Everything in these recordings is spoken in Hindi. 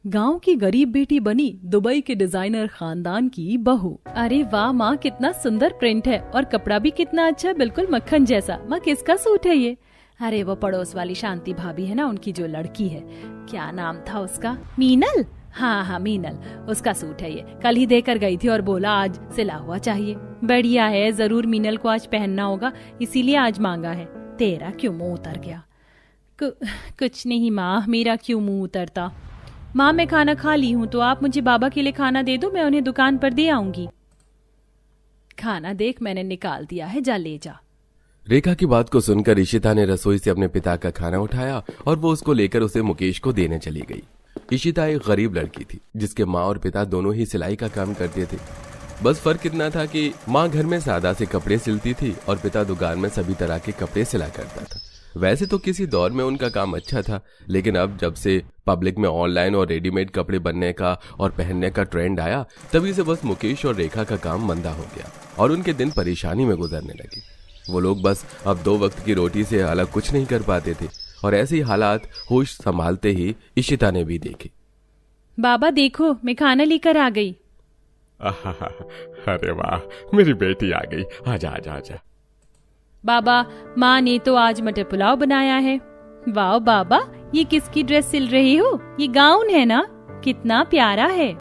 गांव की गरीब बेटी बनी दुबई के डिजाइनर खानदान की बहू। अरे वाह माँ, कितना सुंदर प्रिंट है और कपड़ा भी कितना अच्छा, बिल्कुल मक्खन जैसा। माँ किसका सूट है ये? अरे वो पड़ोस वाली शांति भाभी है ना, उनकी जो लड़की है, क्या नाम था उसका? मीनल। हाँ हाँ मीनल, उसका सूट है ये। कल ही देकर गई थी और बोला आज सिला हुआ चाहिए। बढ़िया है, जरूर मीनल को आज पहनना होगा, इसीलिए आज मांगा है। तेरा क्यों मुंह उतर गया? कुछ नहीं माँ, मेरा क्यों मुंह उतरता? माँ मैं खाना खा ली हूँ, तो आप मुझे बाबा के लिए खाना दे दो, मैं उन्हें दुकान पर दे आऊंगी। खाना देख मैंने निकाल दिया है, जा ले जा। रेखा की बात को सुनकर इशिता ने रसोई से अपने पिता का खाना उठाया और वो उसको लेकर उसे मुकेश को देने चली गई। इशिता एक गरीब लड़की थी जिसके माँ और पिता दोनों ही सिलाई का काम करते थे। बस फर्क इतना था कि माँ घर में सादा से कपड़े सिलती थी और पिता दुकान में सभी तरह के कपड़े सिला करता था। वैसे तो किसी दौर में उनका काम अच्छा था, लेकिन अब जब से पब्लिक में ऑनलाइन और रेडीमेड कपड़े बनने का और पहनने का ट्रेंड आया, तभी से बस मुकेश और रेखा का काम मंदा हो गया और उनके दिन परेशानी में गुजरने लगे। वो लोग बस अब 2 वक्त की रोटी से अलग कुछ नहीं कर पाते थे और ऐसे ही हालात होश संभालते ही इशिता ने भी देखे। बाबा देखो, मैं खाना लेकर आ गई। अरे वाह, मेरी बेटी आ गई, आजा आजा आजा। बाबा माँ ने तो आज मटर पुलाव बनाया है। वाह बाबा, ये किसकी ड्रेस सिल रही हो? ये गाउन है ना, कितना प्यारा है।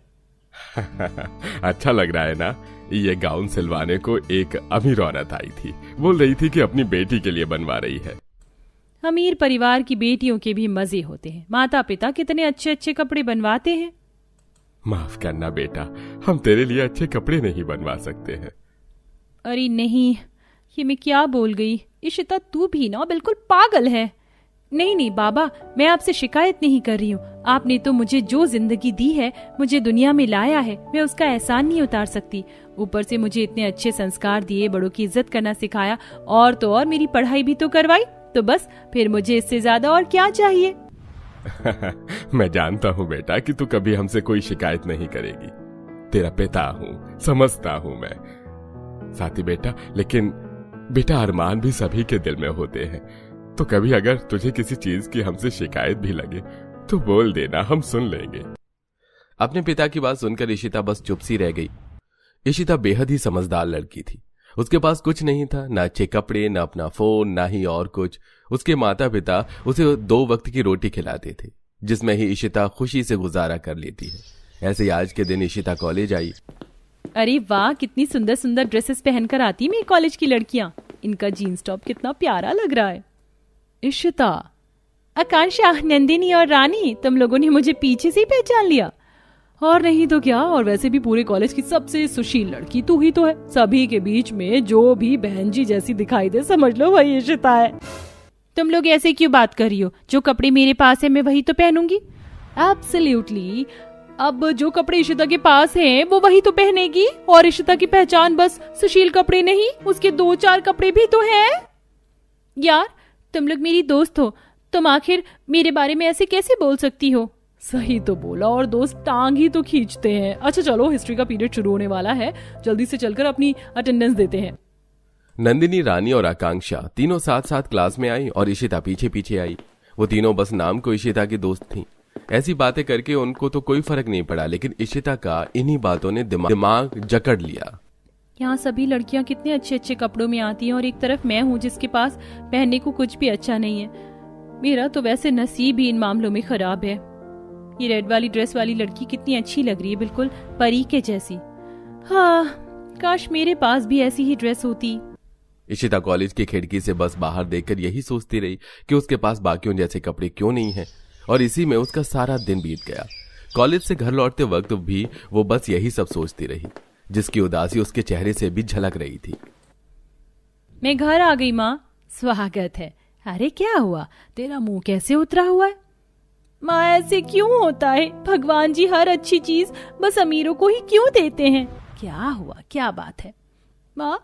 अच्छा लग रहा है ना? ये गाउन सिलवाने को एक अमीर औरत आई थी, बोल रही थी कि अपनी बेटी के लिए बनवा रही है। अमीर परिवार की बेटियों के भी मजे होते हैं, माता पिता कितने अच्छे अच्छे कपड़े बनवाते हैं। माफ करना बेटा, हम तेरे लिए अच्छे कपड़े नहीं बनवा सकते हैं। अरे नहीं, ये मैं क्या बोल गई? इशिता तू भी ना बिल्कुल पागल है। नहीं नहीं बाबा, मैं आपसे शिकायत नहीं कर रही हूँ। आपने तो मुझे जो जिंदगी दी है, मुझे दुनिया में लाया है, मैं उसका एहसान नहीं उतार सकती। ऊपर से मुझे इतने अच्छे संस्कार दिए, बड़ों की इज्जत करना सिखाया और तो और मेरी पढ़ाई भी तो करवाई, तो बस फिर मुझे इससे ज्यादा और क्या चाहिए? मैं जानता हूँ बेटा कि तू कभी हमसे कोई शिकायत नहीं करेगी। तेरा पिता हूँ, समझता हूँ मैं। साथी बेटा, लेकिन बेटा अरमान भी सभी के दिल में होते हैं, तो कभी अगर तुझे किसी चीज की हमसे शिकायत भी लगे तो बोल देना, हम सुन लेंगे। अपने पिता की बात सुनकर इशिता बस चुप सी रह गई। इशिता बेहद ही समझदार लड़की थी। उसके पास कुछ नहीं था, ना अच्छे कपड़े, ना अपना फोन, ना ही और कुछ। उसके माता पिता उसे 2 वक्त की रोटी खिलाते थे, जिसमें ही इशिता खुशी से गुजारा कर लेती है। ऐसे ही आज के दिन इशिता कॉलेज आई। अरे वाह, कितनी सुंदर सुंदर ड्रेसेस पहनकर आती मेरी कॉलेज की लड़कियां। इनका जीन्स टॉप कितना प्यारा लग रहा है। इशिता, आकांक्षा, नंदिनी और रानी, तुम लोगों ने मुझे पीछे से ही पहचान लिया। और नहीं तो क्या, और वैसे भी पूरे कॉलेज की सबसे सुशील लड़की तू ही तो है। सभी के बीच में जो भी बहन जी जैसी दिखाई दे, समझ लो वही इशिता है। तुम लोग ऐसे क्यों बात कर रही हो? जो कपड़े मेरे पास है मैं वही तो पहनूंगी। एब्सोल्युटली, अब जो कपड़े इशिता के पास हैं वो वही तो पहनेगी। और इशिता की पहचान बस सुशील कपड़े नहीं, उसके 2-4 कपड़े भी तो हैं। यार तुम लोग मेरी दोस्त हो, तुम आखिर मेरे बारे में ऐसे कैसे बोल सकती हो? सही तो बोला, और दोस्त टांग ही तो खींचते हैं। अच्छा चलो, हिस्ट्री का पीरियड शुरू होने वाला है, जल्दी से चलकर अपनी अटेंडेंस देते हैं। नंदिनी, रानी और आकांक्षा तीनों साथ साथ क्लास में आई और इशिता पीछे पीछे आई। वो तीनों बस नाम को इशिता की दोस्त थीं। ऐसी बातें करके उनको तो कोई फर्क नहीं पड़ा, लेकिन इशिता का इन्हीं बातों ने दिमाग जकड़ लिया। यहाँ सभी लड़कियां कितने अच्छे अच्छे कपड़ों में आती हैं और एक तरफ मैं हूँ जिसके पास पहनने को कुछ भी अच्छा नहीं है। मेरा तो वैसे नसीब ही इन मामलों में खराब है। ये रेड वाली ड्रेस वाली लड़की कितनी अच्छी लग रही है, बिल्कुल परी के जैसी। हाँ, काश मेरे पास भी ऐसी ही ड्रेस होती। इशिता कॉलेज की खिड़की से बस बाहर देखकर यही सोचती रही कि उसके पास बाकियों जैसे कपड़े क्यों नहीं हैं, और इसी में उसका सारा दिन बीत गया। कॉलेज से घर लौटते वक्त भी वो बस यही सब सोचती रही, जिसकी उदासी उसके चेहरे से भी झलक रही थी। मैं घर आ गई माँ, स्वागत है। अरे क्या हुआ, तेरा मुंह कैसे उतरा हुआ है? माँ ऐसे क्यों होता है? भगवान जी हर अच्छी चीज बस अमीरों को ही क्यों देते हैं? क्या हुआ, क्या बात है? माँ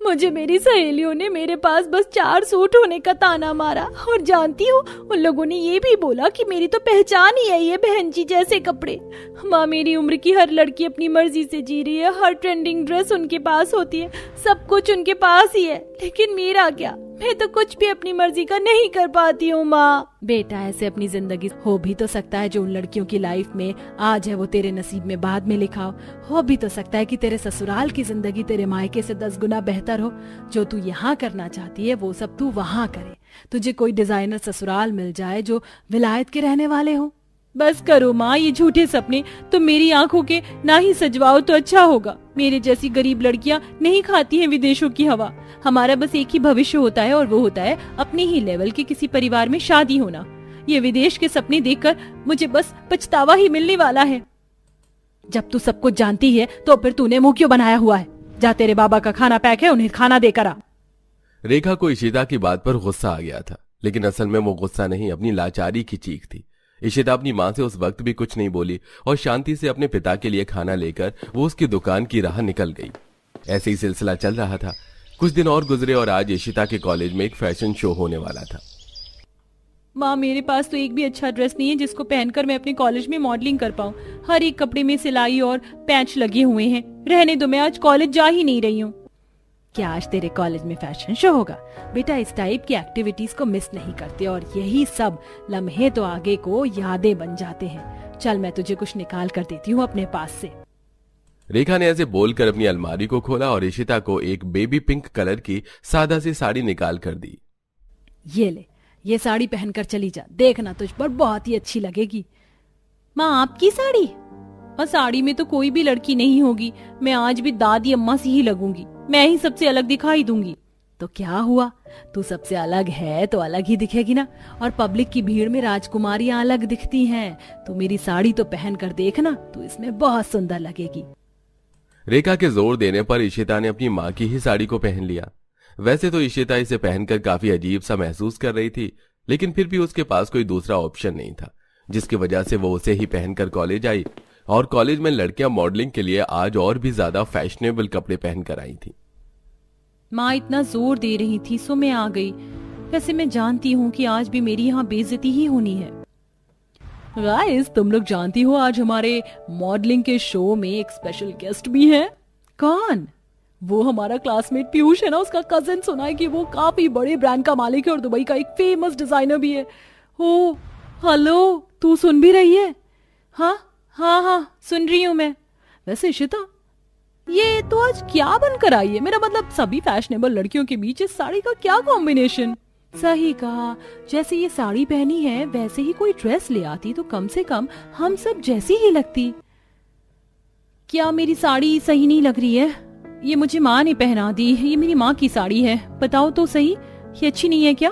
मुझे मेरी सहेलियों ने मेरे पास बस 4 सूट होने का ताना मारा, और जानती हो उन लोगों ने ये भी बोला कि मेरी तो पहचान ही है ये बहन जी जैसे कपड़े। माँ, मेरी उम्र की हर लड़की अपनी मर्जी से जी रही है, हर ट्रेंडिंग ड्रेस उनके पास होती है, सब कुछ उनके पास ही है, लेकिन मेरा क्या, मैं तो कुछ भी अपनी मर्जी का नहीं कर पाती हूँ माँ। बेटा, ऐसे अपनी जिंदगी हो भी तो सकता है जो उन लड़कियों की लाइफ में आज है वो तेरे नसीब में बाद में लिखा हो भी तो सकता है कि तेरे ससुराल की जिंदगी तेरे मायके से 10 गुना बेहतर हो। जो तू यहाँ करना चाहती है वो सब तू वहाँ करे। तुझे कोई डिजाइनर ससुराल मिल जाए जो विलायत के रहने वाले हो। बस करो माँ, ये झूठे सपने तुम मेरी आंखों के ना ही सजवाओ तो अच्छा होगा। मेरे जैसी गरीब लड़कियां नहीं खाती हैं विदेशों की हवा। हमारा बस एक ही भविष्य होता है, और वो होता है अपने ही लेवल के किसी परिवार में शादी होना। ये विदेश के सपने देखकर मुझे बस पछतावा ही मिलने वाला है। जब तू सब कुछ जानती है तो फिर तूने मुंह क्यों बनाया हुआ है? जा, तेरे बाबा का खाना पैक है, उन्हें खाना देकर आ। रेखा को इशिता की बात पर गुस्सा आ गया था, लेकिन असल में वो गुस्सा नहीं, अपनी लाचारी की चीख थी। इशिता अपनी माँ से उस वक्त भी कुछ नहीं बोली और शांति से अपने पिता के लिए खाना लेकर वो उसकी दुकान की राह निकल गई। ऐसे ही सिलसिला चल रहा था। कुछ दिन और गुजरे और आज इशिता के कॉलेज में एक फैशन शो होने वाला था। माँ, मेरे पास तो एक भी अच्छा ड्रेस नहीं है जिसको पहनकर मैं अपने कॉलेज में मॉडलिंग कर पाऊँ। हर एक कपड़े में सिलाई और पैच लगे हुए हैं। रहने दो, मैं आज कॉलेज जा ही नहीं रही हूँ। क्या आज तेरे कॉलेज में फैशन शो होगा? बेटा, इस टाइप की एक्टिविटीज को मिस नहीं करते, और यही सब लम्हे तो आगे को यादें बन जाते हैं। चल, मैं तुझे कुछ निकाल कर देती हूँ अपने पास से। रेखा ने ऐसे बोलकर अपनी अलमारी को खोला और इशिता को एक बेबी पिंक कलर की सादा सी साड़ी निकाल कर दी। ये ले, ये साड़ी पहनकर चली जा, देखना तुझ पर बहुत ही अच्छी लगेगी। माँ, आपकी साड़ी? और साड़ी में तो कोई भी लड़की नहीं होगी, मैं आज भी दादी अम्मा सी ही लगूंगी, मैं ही सबसे अलग दिखाई दूंगी। तो क्या हुआ, तू सबसे अलग है तो अलग ही दिखेगी ना, और पब्लिक की भीड़ में राजकुमारियां अलग दिखती हैं। तू मेरी साड़ी तो पहन कर देखना, तू इसमें बहुत सुंदर लगेगी। रेखा के जोर देने पर इशिता ने अपनी माँ की ही साड़ी को पहन लिया। वैसे तो इशिता इसे पहनकर काफी अजीब सा महसूस कर रही थी, लेकिन फिर भी उसके पास कोई दूसरा ऑप्शन नहीं था, जिसकी वजह से वो उसे ही पहनकर कॉलेज आई। और कॉलेज में लड़कियां मॉडलिंग के लिए आज और भी ज्यादा फैशनेबल कपड़े पहनकर आई थी। माँ इतना जोर दे रही थी सो मैं आ गई। वैसे मैं जानती हूँ कि आज भी मेरी यहाँ बेइज्जती ही होनी है। गाइस, तुम लोग जानती हो आज हमारे मॉडलिंग के शो में एक स्पेशल गेस्ट भी है। कौन? वो हमारा क्लासमेट पीयूष है ना, उसका कजिन। सुना है कि वो काफी बड़े ब्रांड का मालिक है और दुबई का एक फेमस डिजाइनर भी है। ओ हेलो, तू सुन भी रही है? हाँ हाँ हाँ, सुन रही हूँ मैं। वैसे इशिता, ये तो आज क्या बनकर आई है? मेरा मतलब सभी फैशनेबल लड़कियों के बीच इस साड़ी का क्या कॉम्बिनेशन? सही कहा, जैसे ये साड़ी पहनी है वैसे ही कोई ड्रेस ले आती तो कम से कम हम सब जैसी ही लगती। क्या मेरी साड़ी सही नहीं लग रही है? ये मुझे माँ ने पहना दी, ये मेरी माँ की साड़ी है। बताओ तो सही, ये अच्छी नहीं है क्या?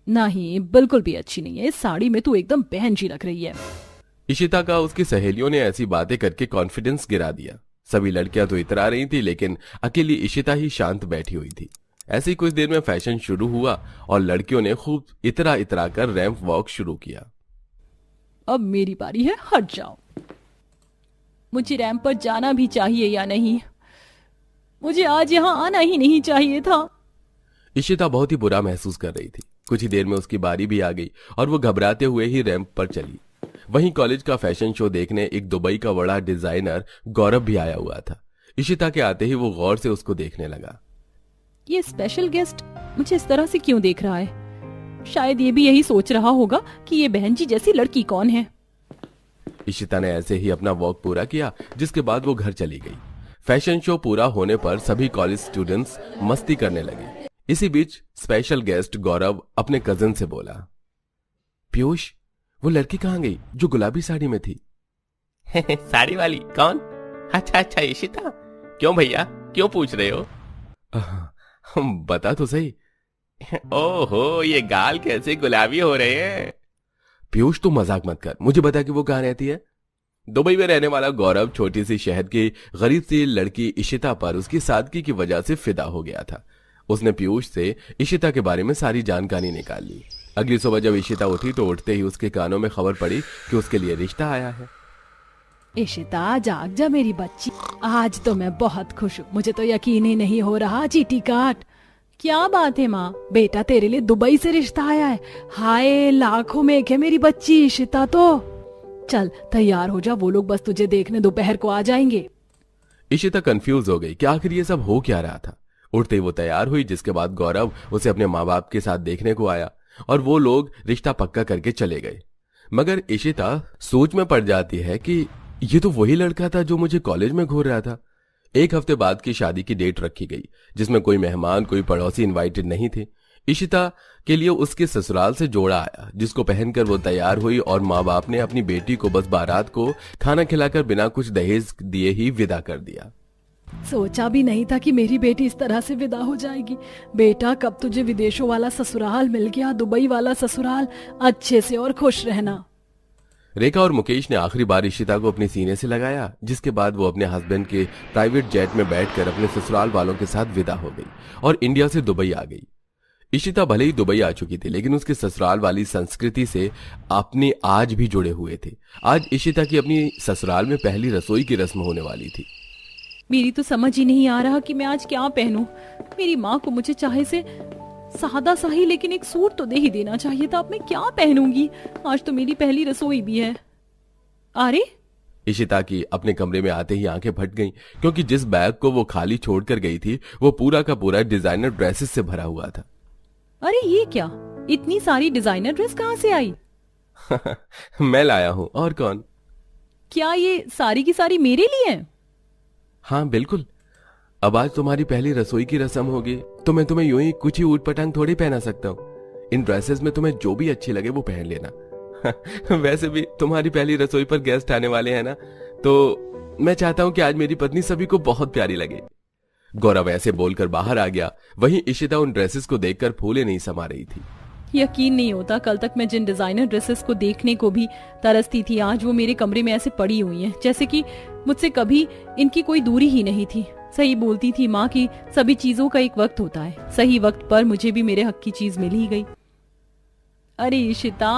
नहीं, बिल्कुल भी अच्छी नहीं है। इस साड़ी में तू एकदम बहन जी लग रही है। इशिता का उसकी सहेलियों ने ऐसी बातें करके कॉन्फिडेंस गिरा दिया। सभी लड़कियां तो इतरा रही थी, लेकिन अकेली इशिता ही शांत बैठी हुई थी। ऐसे ही कुछ देर में फैशन शुरू हुआ और लड़कियों ने खूब इतरा इतरा कर रैंप वॉक शुरू किया। अब मेरी बारी है, हट जाओ। मुझे रैंप पर जाना भी चाहिए या नहीं? मुझे आज यहाँ आना ही नहीं चाहिए था। इशिता बहुत ही बुरा महसूस कर रही थी। कुछ ही देर में उसकी बारी भी आ गई और वो घबराते हुए ही रैंप पर चली। वहीं कॉलेज का फैशन शो देखने एक दुबई का बड़ा डिजाइनर गौरव भी आया हुआ था। इशिता के आते ही वो गौर से उसको देखने लगा। ये स्पेशल गेस्ट मुझे इस तरह से क्यों देख रहा है? शायद ये भी यही सोच रहा होगा कि ये बहन जी जैसी लड़की कौन है। इशिता ने ऐसे ही अपना वॉक पूरा किया, जिसके बाद वो घर चली गई। फैशन शो पूरा होने पर सभी कॉलेज स्टूडेंट्स मस्ती करने लगे। इसी बीच स्पेशल गेस्ट गौरव अपने कजिन से बोला, पीयूष, वो लड़की कहाँ गई जो गुलाबी साड़ी में थी? साड़ी वाली कौन? अच्छा अच्छा, इशिता। क्यों भैया, क्यों पूछ रहे हो? बता तो सही। ओहो, ये गाल कैसे गुलाबी हो रहे हैं? पीयूष, तू मजाक मत कर, मुझे बता कि वो कहाँ रहती है। दुबई में रहने वाला गौरव छोटी सी शहर की गरीब सी लड़की इशिता पर उसकी सादगी की वजह से फिदा हो गया था। उसने पीयूष से इशिता के बारे में सारी जानकारी निकाल ली। अगली सुबह जब इशिता उठी तो उठते ही उसके कानों में खबर पड़ी कि उसके लिए रिश्ता आया है। इशिता जाग जा मेरी बच्ची, आज तो मैं बहुत खुश हूँ। मुझे तो यकीन ही नहीं हो रहा। चीटी काट। क्या बात है माँ, बेटा तेरे लिए दुबई से रिश्ता आया है। हाय, लाखों में एक है मेरी बच्ची इशिता। तो चल तैयार हो जा, वो लोग बस तुझे देखने दोपहर को आ जाएंगे। इशिता कंफ्यूज हो गई कि आखिर ये सब हो क्या रहा था। उठते ही वो तैयार हुई, जिसके बाद गौरव उसे अपने माँ बाप के साथ देखने को आया और वो लोग रिश्ता पक्का करके चले गए। मगर इशिता सोच में पड़ जाती है कि ये तो वही लड़का था जो मुझे कॉलेज में घूर रहा था। एक हफ्ते बाद की शादी की डेट रखी गई, जिसमें कोई मेहमान कोई पड़ोसी इनवाइटेड नहीं थे। इशिता के लिए उसके ससुराल से जोड़ा आया, जिसको पहनकर वो तैयार हुई और माँ बाप ने अपनी बेटी को बस बारात को खाना खिलाकर बिना कुछ दहेज दिए ही विदा कर दिया। सोचा भी नहीं था कि मेरी बेटी इस तरह से विदा हो जाएगी। बेटा कब तुझे विदेशों वाला ससुराल मिल गया, दुबई वाला ससुराल। अच्छे से और खुश रहना। रेखा और मुकेश ने आखिरी बार इशिता को अपने सीने से लगाया, जिसके बाद वो अपने हस्बैंड के प्राइवेट जेट में बैठकर अपने ससुराल वालों के साथ विदा हो गई और इंडिया से दुबई आ गई। इशिता भले ही दुबई आ चुकी थी, लेकिन उसके ससुराल वाली संस्कृति से अपने आज भी जुड़े हुए थे। आज इशिता की अपनी ससुराल में पहली रसोई की रस्म होने वाली थी। मेरी तो समझ ही नहीं आ रहा कि मैं आज क्या पहनूं। मेरी माँ को मुझे चाहे से सादा सा ही लेकिन एक सूट तो दे ही देना चाहिए था। अब मैं क्या पहनूंगी? आज तो मेरी पहली रसोई भी है। अरे, इशिता की अपने कमरे में आते ही आंखें फट गईं, क्योंकि जिस बैग को वो खाली छोड़कर गई थी वो पूरा का पूरा डिजाइनर ड्रेसेस से भरा हुआ था। अरे ये क्या, इतनी सारी डिजाइनर ड्रेस कहाँ से आई? मैं लाया हूं, और कौन? क्या ये सारी की सारी मेरे लिए हैं? हाँ बिल्कुल। अब आज तुम्हारी पहली रसोई की रस्म होगी, तो मैं तुम्हें यूं ही कुछ ही ऊट पटांग थोड़ी पहना सकता हूँ। इन ड्रेसेस में तुम्हें जो भी अच्छी लगे वो पहन लेना। वैसे भी तुम्हारी पहली रसोई पर गेस्ट आने वाले हैं ना, तो मैं चाहता हूं कि आज मेरी पत्नी सभी को बहुत प्यारी लगे। गौरव ऐसे बोलकर बाहर आ गया। वहीं इशिता उन ड्रेसेस को देखकर फूले नहीं समा रही थी। यकीन नहीं होता, कल तक मैं जिन डिजाइनर ड्रेसेस को देखने को भी तरसती थी, आज वो मेरे कमरे में ऐसे पड़ी हुई हैं, जैसे कि मुझसे कभी इनकी कोई दूरी ही नहीं थी। सही बोलती थी माँ की सभी चीजों का एक वक्त होता है। सही वक्त पर मुझे भी मेरे हक की चीज मिल ही गई। अरे इशिता,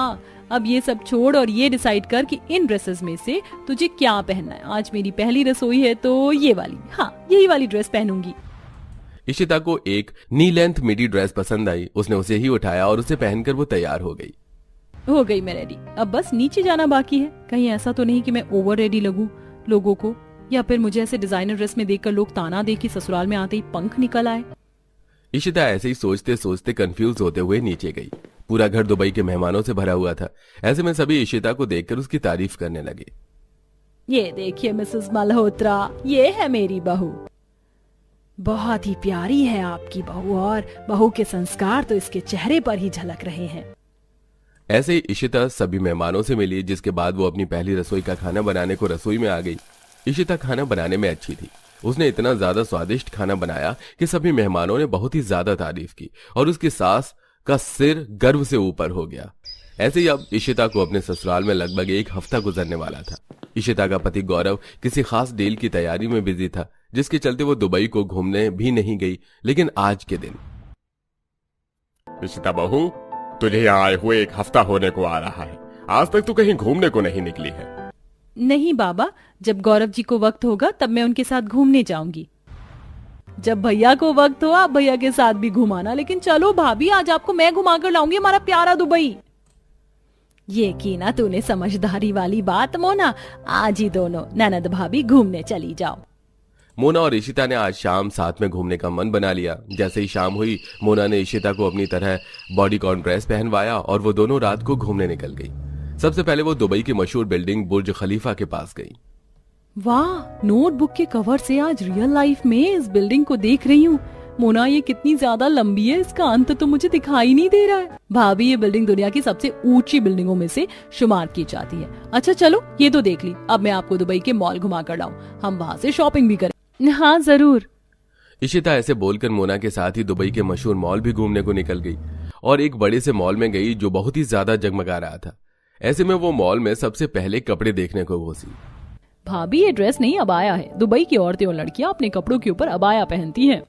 अब ये सब छोड़ और ये डिसाइड कर कि इन ड्रेसेस में से तुझे क्या पहनना है। आज मेरी पहली रसोई है तो ये वाली, हाँ यही वाली ड्रेस पहनूंगी। इशिता को एक नी लेंथ मिडी ड्रेस पसंद आई। उसने उसे ही उठाया और उसे पहनकर वो तैयार हो गई। मैं रेडी। अब बस नीचे जाना बाकी है। कहीं ऐसा तो नहीं कि मैं ओवर रेडी लगूं लोगों को, या फिर मुझे ऐसे डिजाइनर ड्रेस में देखकर लोग ताना दे कि ससुराल में आते ही पंख निकल आए। इशिता ऐसे ही सोचते सोचते कंफ्यूज होते हुए नीचे गई। पूरा घर दुबई के मेहमानों से भरा हुआ था। ऐसे में सभी इशिता को देखकर उसकी तारीफ करने लगे। ये देखिए मिसेस मल्होत्रा, ये है मेरी बहू। बहुत ही प्यारी है आपकी बहू, और बहू के संस्कार तो इसके चेहरे पर ही झलक रहे हैं। ऐसे ही इशिता सभी मेहमानों से मिली, जिसके बाद वो अपनी पहली रसोई का खाना बनाने को रसोई में आ गई। इशिता खाना बनाने में अच्छी थी। उसने इतना ज्यादा स्वादिष्ट खाना बनाया कि सभी मेहमानों ने बहुत ही ज्यादा तारीफ की और उसकी सास का सिर गर्व से ऊपर हो गया। ऐसे ही अब इशिता को अपने ससुराल में लगभग एक हफ्ता गुजरने वाला था। इशिता का पति गौरव किसी खास डील की तैयारी में बिजी था, जिसके चलते वो दुबई को घूमने भी नहीं गई। लेकिन आज के दिन, इशिता बहू, तुझे यहाँ आए हुए एक हफ्ता होने को आ रहा है, आज तक तू कहीं घूमने को नहीं निकली है। नहीं बाबा, जब गौरव जी को वक्त होगा तब मैं उनके साथ घूमने जाऊंगी। जब भैया को वक्त हो आप भैया के साथ भी घुमाना। लेकिन चलो भाभी, आज आपको मैं घुमा कर लाऊंगी हमारा प्यारा दुबई। ये की ना तूने समझदारी वाली बात मोना। आज ही दोनों ननद भाभी घूमने चली जाओ। मोना और इशिता ने आज शाम साथ में घूमने का मन बना लिया। जैसे ही शाम हुई, मोना ने इशिता को अपनी तरह बॉडीकॉन ड्रेस पहनवाया और वो दोनों रात को घूमने निकल गई। सबसे पहले वो दुबई की मशहूर बिल्डिंग बुर्ज खलीफा के पास गई। वाह, नोटबुक के कवर से आज रियल लाइफ में इस बिल्डिंग को देख रही हूँ। मोना, ये कितनी ज्यादा लंबी है, इसका अंत तो मुझे दिखाई नहीं दे रहा है। भाभी, ये बिल्डिंग दुनिया की सबसे ऊंची बिल्डिंगों में से शुमार की जाती है। अच्छा चलो, ये तो देख ली, अब मैं आपको दुबई के मॉल घुमा कर लाऊं, हम वहाँ से शॉपिंग भी करें। हाँ जरूर। इशिता ऐसे बोलकर मोना के साथ ही दुबई के मशहूर मॉल भी घूमने को निकल गई और एक बड़े से मॉल में गई जो बहुत ही ज्यादा जगमगा रहा था। ऐसे में वो मॉल में सबसे पहले कपड़े देखने को घुसी। भाभी, ये ड्रेस नहीं अबाया है। दुबई की औरतें और लड़कियां अपने कपड़ों के ऊपर अबाया पहनती हैं।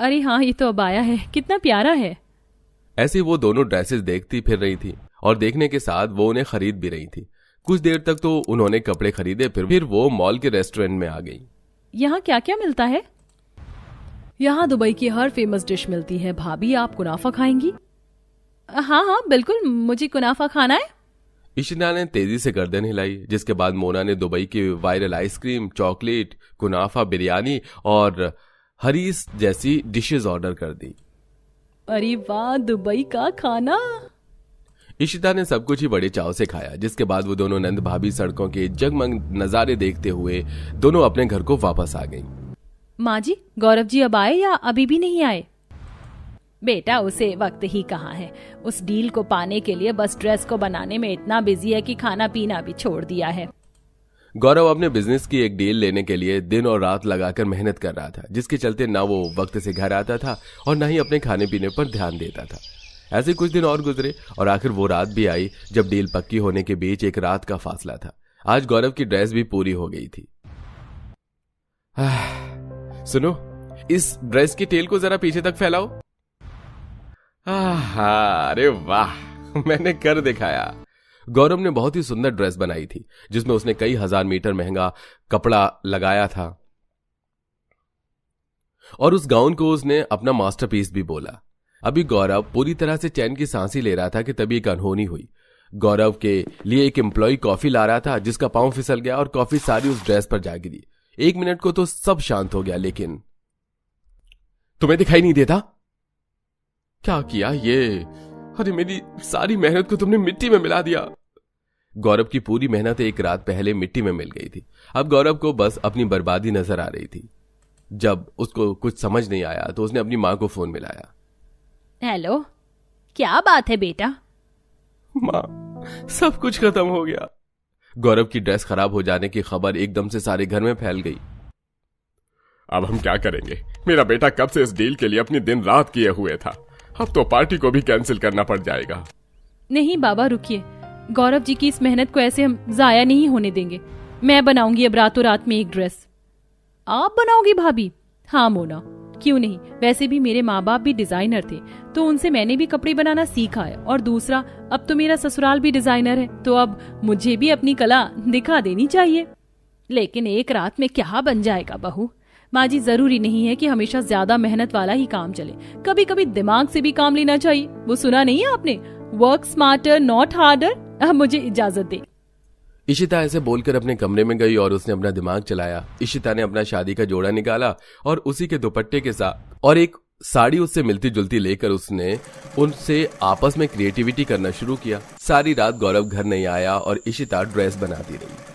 अरे हाँ, ये तो अबाया है, कितना प्यारा है। ऐसे वो दोनों ड्रेसेस देखती फिर रही थी और देखने के साथ वो उन्हें खरीद भी रही थी। कुछ देर तक तो उन्होंने कपड़े खरीदे, फिर वो मॉल के रेस्टोरेंट में आ गई। यहाँ क्या क्या मिलता है? यहाँ दुबई की हर फेमस डिश मिलती है। भाभी, आप कुनाफा खाएंगी? हाँ हाँ बिल्कुल, मुझे कुनाफा खाना है। इशिता ने तेजी से गर्दन हिलाई, जिसके बाद मोना ने दुबई की वायरल आइसक्रीम, चॉकलेट, कुनाफा, बिरयानी और हरीस जैसी डिशेस ऑर्डर कर दी। अरे वाह, दुबई का खाना। इशिता ने सब कुछ ही बड़े चाव से खाया, जिसके बाद वो दोनों नंद भाभी सड़कों के जगमग नजारे देखते हुए दोनों अपने घर को वापस आ गईं। माँ जी, गौरव जी अब आए या अभी भी नहीं आए? बेटा, उसे वक्त ही कहाँ है। उस डील को पाने के लिए बस ड्रेस को बनाने में इतना बिजी है कि खाना पीना भी छोड़ दिया है। गौरव अपने बिजनेस की एक डील लेने के लिए दिन और रात लगाकर मेहनत कर रहा था, जिसके चलते ना वो वक्त से घर आता था और ना ही अपने खाने पीने पर ध्यान देता था। ऐसे कुछ दिन और गुजरे और आखिर वो रात भी आई जब डील पक्की होने के बीच एक रात का फासला था। आज गौरव की ड्रेस भी पूरी हो गई थी। सुनो, इस ड्रेस की टेल को जरा पीछे तक फैलाओ। अरे वाह, मैंने कर दिखाया। गौरव ने बहुत ही सुंदर ड्रेस बनाई थी, जिसमें उसने कई हजार मीटर महंगा कपड़ा लगाया था और उस गाउन को उसने अपना मास्टरपीस भी बोला। अभी गौरव पूरी तरह से चैन की सांसें ले रहा था कि तभी एक अनहोनी हुई। गौरव के लिए एक एम्प्लॉय कॉफी ला रहा था, जिसका पांव फिसल गया और कॉफी सारी उस ड्रेस पर जा गिरी। 1 मिनट को तो सब शांत हो गया, लेकिन तुम्हें दिखाई नहीं देता? क्या किया ये? अरे मेरी सारी मेहनत को तुमने मिट्टी में मिला दिया। गौरव की पूरी मेहनत एक रात पहले मिट्टी में मिल गई थी। अब गौरव को बस अपनी बर्बादी नजर आ रही थी। जब उसको कुछ समझ नहीं आया तो उसने अपनी मां को फोन मिलाया। हेलो, क्या बात है बेटा? मां, सब कुछ खत्म हो गया। गौरव की ड्रेस खराब हो जाने की खबर एकदम से सारे घर में फैल गई। अब हम क्या करेंगे? मेरा बेटा कब से इस डील के लिए अपनी दिन रात किए हुए था। अब तो पार्टी को भी कैंसिल करना पड़ जाएगा। नहीं बाबा, रुकिए। गौरव जी की इस मेहनत को ऐसे हम जाया नहीं होने देंगे। मैं बनाऊंगी अब रातों रात में एक ड्रेस। आप बनाओगी भाभी? हाँ मोना, क्यों नहीं। वैसे भी मेरे माँ बाप भी डिजाइनर थे, तो उनसे मैंने भी कपड़े बनाना सीखा है। और दूसरा, अब तो मेरा ससुराल भी डिजाइनर है, तो अब मुझे भी अपनी कला दिखा देनी चाहिए। लेकिन एक रात में क्या बन जाएगा बहू? माँ जी, जरूरी नहीं है कि हमेशा ज्यादा मेहनत वाला ही काम चले। कभी कभी दिमाग से भी काम लेना चाहिए। वो सुना नहीं है आपने? Work smarter not harder. अब मुझे इजाजत दे। इशिता ऐसे बोलकर अपने कमरे में गई और उसने अपना दिमाग चलाया। इशिता ने अपना शादी का जोड़ा निकाला और उसी के दुपट्टे के साथ और एक साड़ी उससे मिलती जुलती लेकर उसने उनसे आपस में क्रिएटिविटी करना शुरू किया। सारी रात गौरव घर नहीं आया और इशिता ड्रेस बनाती रही।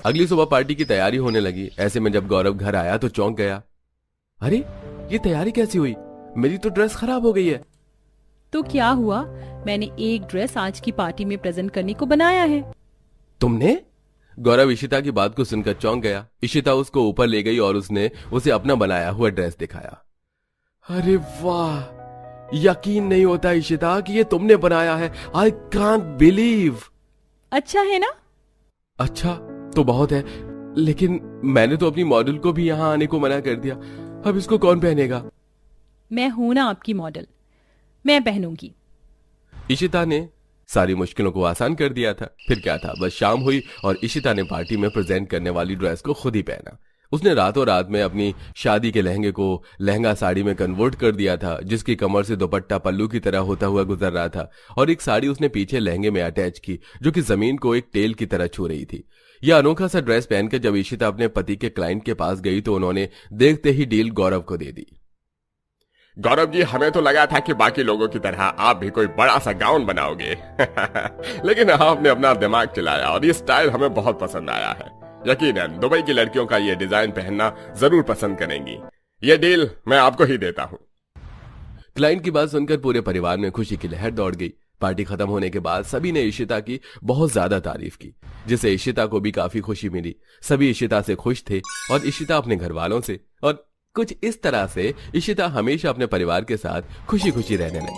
अगली सुबह पार्टी की तैयारी होने लगी। ऐसे में जब गौरव घर आया तो चौंक गया। अरे, ये तैयारी कैसी हुई? मेरी तो ड्रेस खराब हो गई है। तो क्या हुआ? मैंने एक ड्रेस आज की पार्टी में प्रेजेंट करने को बनाया है। तुमने? गौरव इशिता की बात को सुनकर चौंक गया। इशिता उसको ऊपर ले गई और उसने उसे अपना बनाया हुआ ड्रेस दिखाया। अरे वाह, यकीन नहीं होता इशिता कि ये तुमने बनाया है। I can't believe. अच्छा है ना? अच्छा तो बहुत है, लेकिन मैंने तो अपनी मॉडल को भी यहाँ आने को मना कर दिया। अब इसको कौन पहनेगा? मैं हूं ना आपकी मॉडल, मैं पहनूंगी। इशिता ने सारी मुश्किलों को आसान कर दिया था। फिर क्या था, बस शाम हुई और इशिता ने पार्टी में प्रेजेंट करने वाली ड्रेस को खुद ही पहना। उसने रातों रात में अपनी शादी के लहंगे को लहंगा साड़ी में कन्वर्ट कर दिया था, जिसकी कमर से दुपट्टा पल्लू की तरह होता हुआ गुजर रहा था और एक साड़ी उसने पीछे लहंगे में अटैच की, जो कि जमीन को एक टेल की तरह छू रही थी। यह अनोखा सा ड्रेस पहनकर जब इशिता अपने पति के क्लाइंट के पास गई तो उन्होंने देखते ही डील गौरव को दे दी। गौरव जी, हमें तो लगा था कि बाकी लोगों की तरह आप भी कोई बड़ा सा गाउन बनाओगे लेकिन आपने अपना दिमाग चलाया और ये स्टाइल हमें बहुत पसंद आया है। यकीनन दुबई की लड़कियों का ये डिजाइन पहनना जरूर पसंद करेंगी। ये डील मैं आपको ही देता हूँ। क्लाइंट की बात सुनकर पूरे परिवार में खुशी की लहर दौड़ गई। पार्टी खत्म होने के बाद सभी ने इशिता की बहुत ज्यादा तारीफ की, जिससे इशिता को भी काफी खुशी मिली। सभी इशिता से खुश थे और इशिता अपने घर वालों से, और कुछ इस तरह से इशिता हमेशा अपने परिवार के साथ खुशी खुशी रहने लगी।